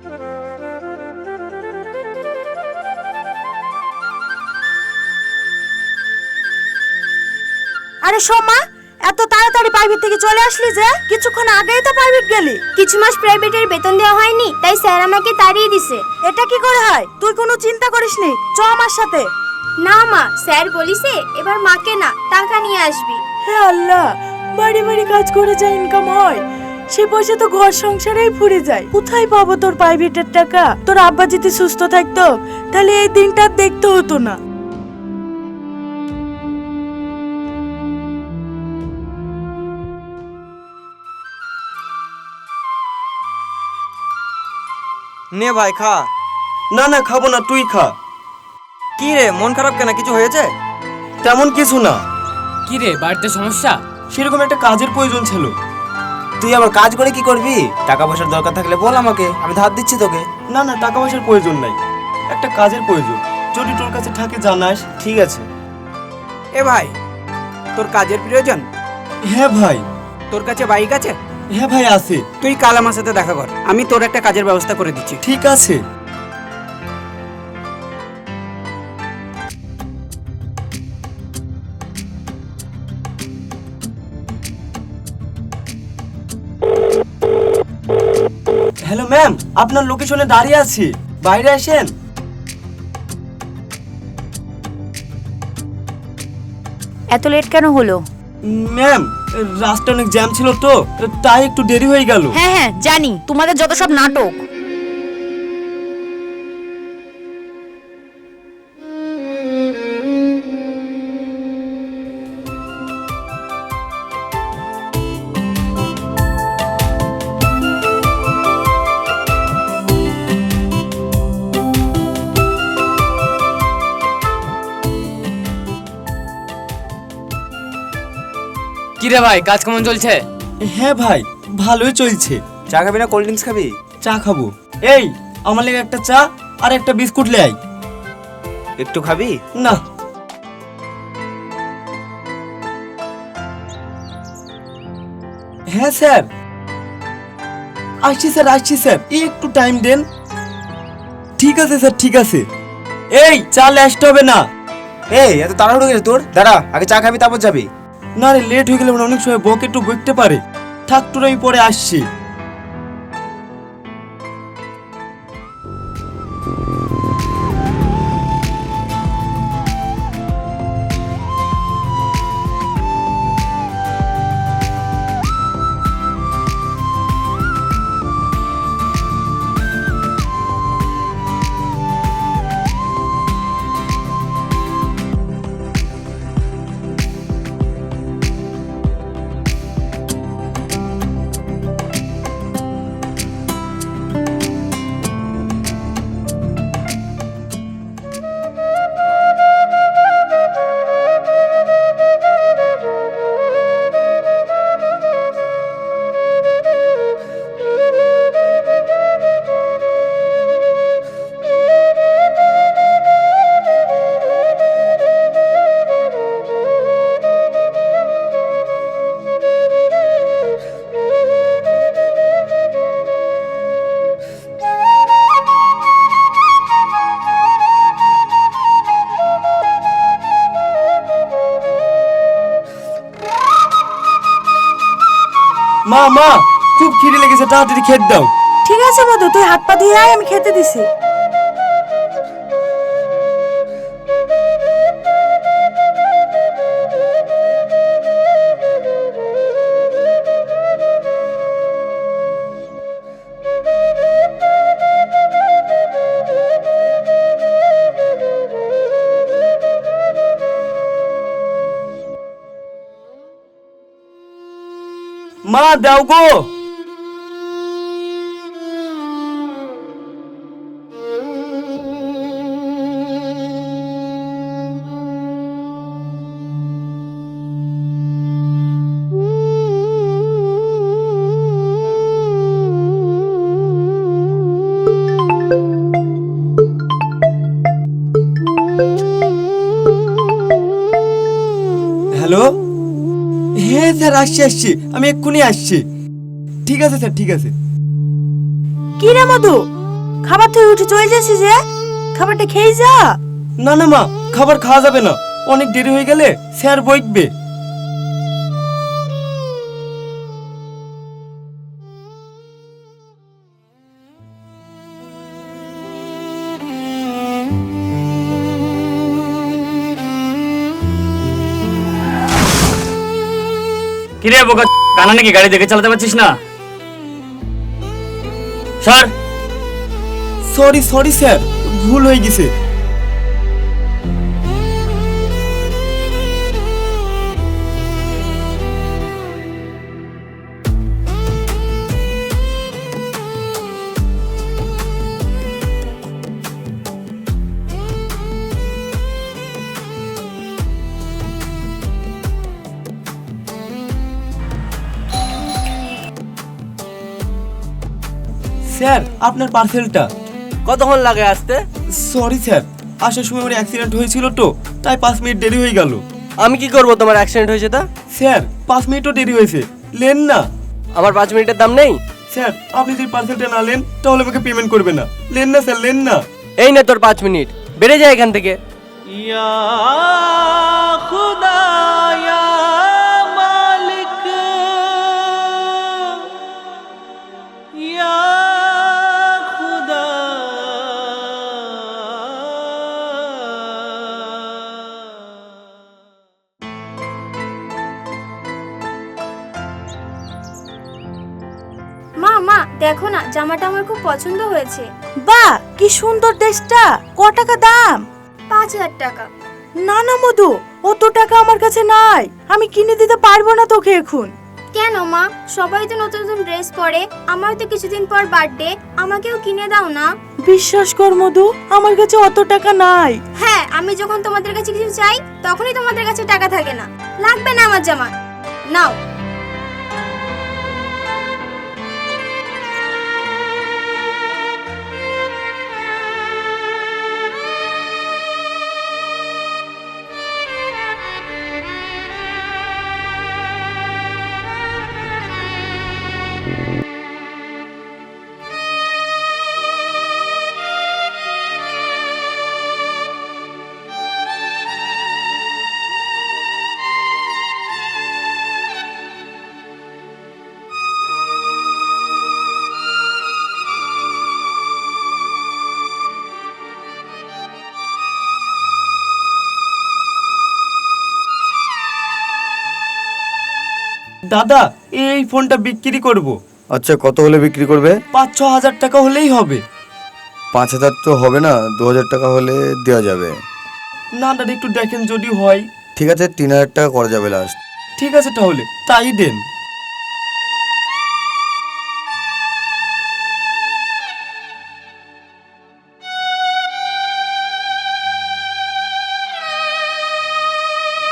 আরে সোমা, এত তাড়াতাড়ি প্রাইভেট থেকে চলে আসলি যে? কিছুক্ষণ আগেই তো প্রাইভেট গেলি। কিছু মাস প্রাইভেটের বেতন দেওয়া হয়নি, তাই স্যার আমাকে তাড়িয়ে দিছে। এটা কি করে হয়? তুই কোনো চিন্তা করিসনি, চ আমার সাথে। না মা, স্যার বলিছে এবার মাকে না টাকা নিয়ে আসবি। হে আল্লাহ, বাড়ি বাড়ি কাজ করে যা ইনকাম হয় সে পয়সা তো ঘর সংসারেই ফুরে যায়। কোথায় পাবো তোর প্রাইভেটের টাকা? তোর আব্বা যদি সুস্থ থাকতো তাহলে এই দিনটা দেখতে হতো না। নে ভাই খা। না না খাবো না, তুই খা। কি রে, মন খারাপ কেন? কিছু হয়েছে? তেমন কিছু না। কি রে, বাড়িতে সমস্যা? সেরকম একটা কাজের প্রয়োজন ছিল। তুই আবার কাজ করে কি করবি? টাকা পয়সার দরকার থাকলে বল আমাকে, আমি ধার দিচ্ছি তোকে। না না, টাকা পয়সার প্রয়োজন নাই, একটা কাজের প্রয়োজন। যদি তোর কাছে থাকে জানাস। ঠিক আছে। এ ভাই, তোর কাজের প্রয়োজন? হ্যাঁ ভাই। তোর কাছে বাইক আছে? হ্যাঁ ভাই আছে। তুই কাল আমার সাথে দেখা কর, আমি তোর একটা কাজের ব্যবস্থা করে দিচ্ছি। ঠিক আছে। হ্যালো ম্যাম, আপনার লোকেশনে দাঁড়িয়ে আছি, বাইরে আসেন। এত লেট কেন হলো? ম্যাম, রাস্তা অনেক জ্যাম ছিল তো, তাই একটু দেরি হয়ে গেল। হ্যাঁ হ্যাঁ জানি, তোমাদের যত সব নাটক। কি রে ভাই, কাজ কেমন চলছে? হ্যাঁ ভাই, ভালোই চলছে। চা খাবি না কোল্ড ড্রিঙ্কস খাবি? চা খাবো। এই, আমার লেগে একটা চা আর একটা বিস্কুট লে আই। একটু খাবি? না। হ্যাঁ স্যার, আসছি স্যার, আসছি স্যার, একটু টাইম দেন। ঠিক আছে স্যার, ঠিক আছে। এই, চা আসতে হবে না। এই এত তাড়াহুড়ো গেলে তোর? দাঁড়া, আগে চা খাবি তারপর যাবি। না রে, লেট হয়ে গেলে অনেক সময় বকে একটু বকতে পারে। থাক তোর, আমি পরে আসছি। মা মা, খুব খিদে লেগেছে, তাড়াতাড়ি খেতে দাও। ঠিক আছে মধু, তুই হাত পা ধুয়ে আয়, আমি খেতে দিছি। মা দাও গো। হ্যালো। হ্যাঁ স্যার, আসছি আসছি, আমি এক্ষুনি আসছি। ঠিক আছে স্যার, ঠিক আছে। কি রে মধু, খাবার তুই উঠে চলে যাচ্ছিস যে খাবারটা খেয়ে যা। না না মা, খাবার খাওয়া যাবে না, অনেক দেরি হয়ে গেলে স্যার বইকবে। কিরে বোকা কানা নাকি গাড়ি দেখে চালাতে পারছিস না? সর। সরি সরি স্যার, ভুল হয়ে গেছে। স্যার আপনার পার্সেলটা। কতক্ষণ লাগে আসতে? সরি স্যার, আসার সময় আমার অ্যাক্সিডেন্ট হয়েছিল তো, তাই 5 মিনিট দেরি হয়ে গেল। আমি কি করব, তোমার অ্যাক্সিডেন্ট হয়েছে তা? স্যার 5 মিনিটও দেরি হয়েছে, লেন না। আমার 5 মিনিটের দাম নেই? স্যার আপনি যদি পার্সেলটা না নেন তাহলে আমাকে পেমেন্ট করবে না। লেন না স্যার, লেন না। এই না তোর 5 মিনিট, বেড়ে যায় এখান থেকে। মা মা দেখো না, জামাটা আমার খুব পছন্দ হয়েছে। বাহ কি সুন্দর ড্রেসটা, ক টাকা দাম? 5,000 টাকা। না না মধু, অত টাকা আমার কাছে নাই, আমি কিনে দিতে পারবো না তোকে এখন। কেন মা, সবাই তো নতুন নতুন ড্রেস পরে, আমার তো কিছুদিন পর বার্থডে, আমাকেও কিনে দাও না। বিশ্বাস কর মধু, আমার কাছে অত টাকা নাই। হ্যাঁ, আমি যখন তোমাদের কাছে কিছু চাই তখনই তোমাদের কাছে টাকা থাকে না। লাগবে না আমার জামা, নাও। দাদা এই ফোনটা বিক্রি করব। আচ্ছা, কত হলে বিক্রি করবে? 5-6 হাজার টাকা হলেই হবে। 5,000 তো হবে না, 2,000 টাকা হলে দেওয়া যাবে। না দাদা একটু দেখেন যদি হয়। ঠিক আছে, 3,000 টাকা করা যাবে লাস্ট। ঠিক আছে তাহলে তাই দেন।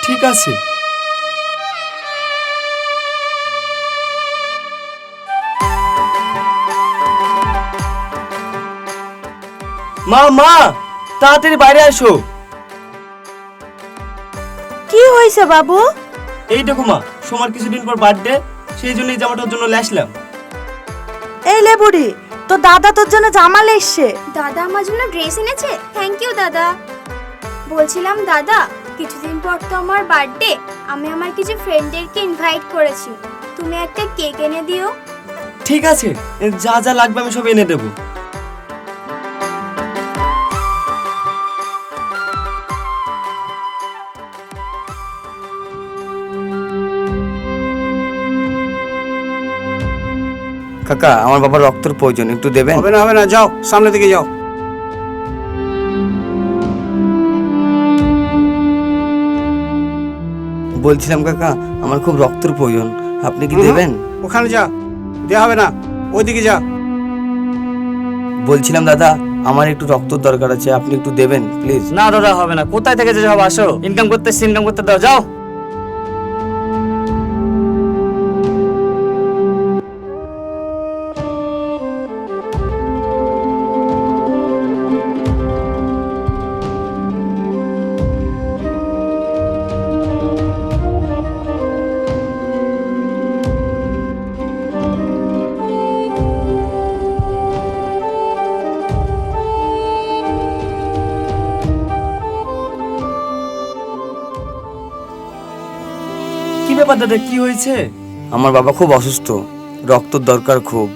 ঠিক আছে। মা মা তাড়াতাড়ি বাইরে আসো। কি হয়েছে বাবু? এই দেখো মা, সোমার কিছুদিন পর বার্থডে, সেই জন্য এই জামাটার জন্য লেসলাম। এই লে বুড়ি, তো দাদা তোর জন্য জামা এসছে। দাদা আমার জন্য ড্রেস এনেছে, থ্যাংক ইউ দাদা। বলছিলাম দাদা, কিছুদিন পর তো আমার বার্থডে, আমি আমার কিছু ফ্রেন্ডদেরকে ইনভাইট করেছি, তুমি একটা কেক এনে দিও। ঠিক আছে, যা যা লাগবে আমি সব এনে দেবো। কাকা, আমার বাবার রক্তের প্রয়োজন, একটু দেবেন? হবে না, যাও সামনে দিকে যাও। বলছিলাম কাকা, আমার খুব রক্তের প্রয়োজন, আপনি কি দেবেন? ওখানে যা, দেওয়া হবে না, ওইদিকে যা। বলছিলাম দাদা, আমার একটু রক্তর দরকার আছে, আপনি একটু দেবেন প্লিজ? না দাদা হবে না, কোথায় থেকে যে সব আসো, ইনকাম করতে দাও, যাও। ব্যাপার দাদা, কি হয়েছে? আমার বাবা খুব অসুস্থ, রক্তর দরকার খুব।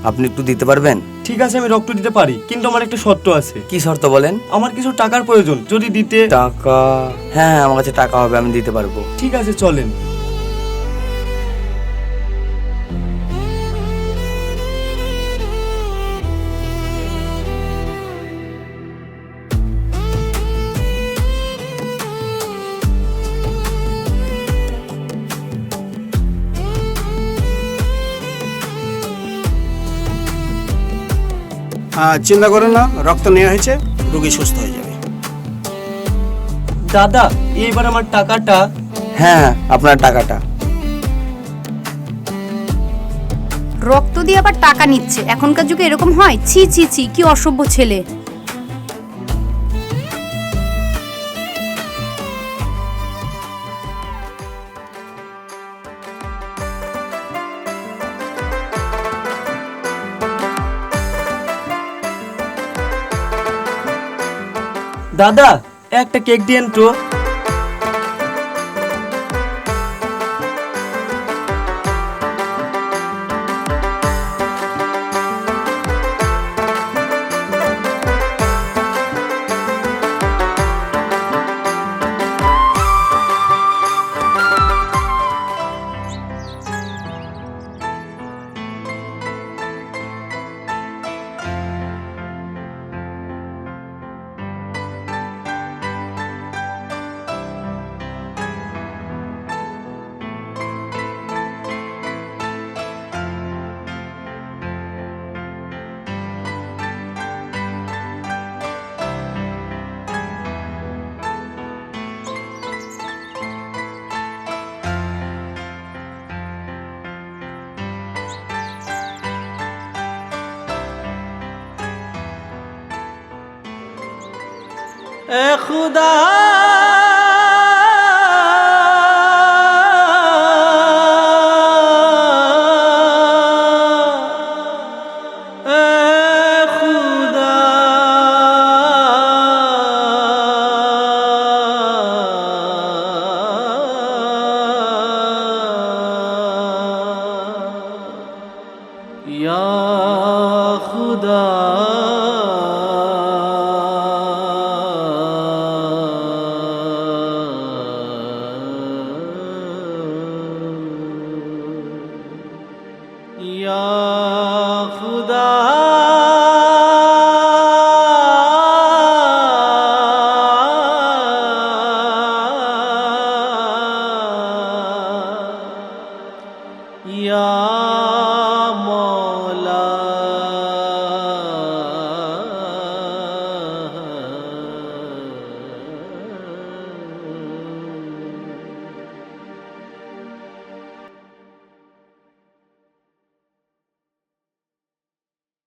আপনি একটু দিতে পারবেন? ঠিক আছে, আমি রক্ত দিতে পারি, কিন্তু আমার একটা শর্ত আছে। কি শর্ত বলেন? আমার কিছু টাকার প্রয়োজন, যদি দিতে। টাকা? হ্যাঁ হ্যাঁ, আমার কাছে টাকা হবে, আমি দিতে পারবো। ঠিক আছে, চলেন। চিন্তা করেন না, রক্ত নেওয়া হয়েছে, রোগী সুস্থ হয়ে যাবে। দাদা, এইবার আমার টাকাটা। হ্যাঁ হ্যাঁ, আপনার টাকাটা। রক্ত দিয়ে আবার টাকা নিচ্ছে, এখনকার যুগে এরকম হয়? ছি ছি ছি, কি অসভ্য ছেলে। দাদা, একটা কেক দিয়েন তো। এ খুদা, এ খুদা, ইয়া খুদা। या खुदा, या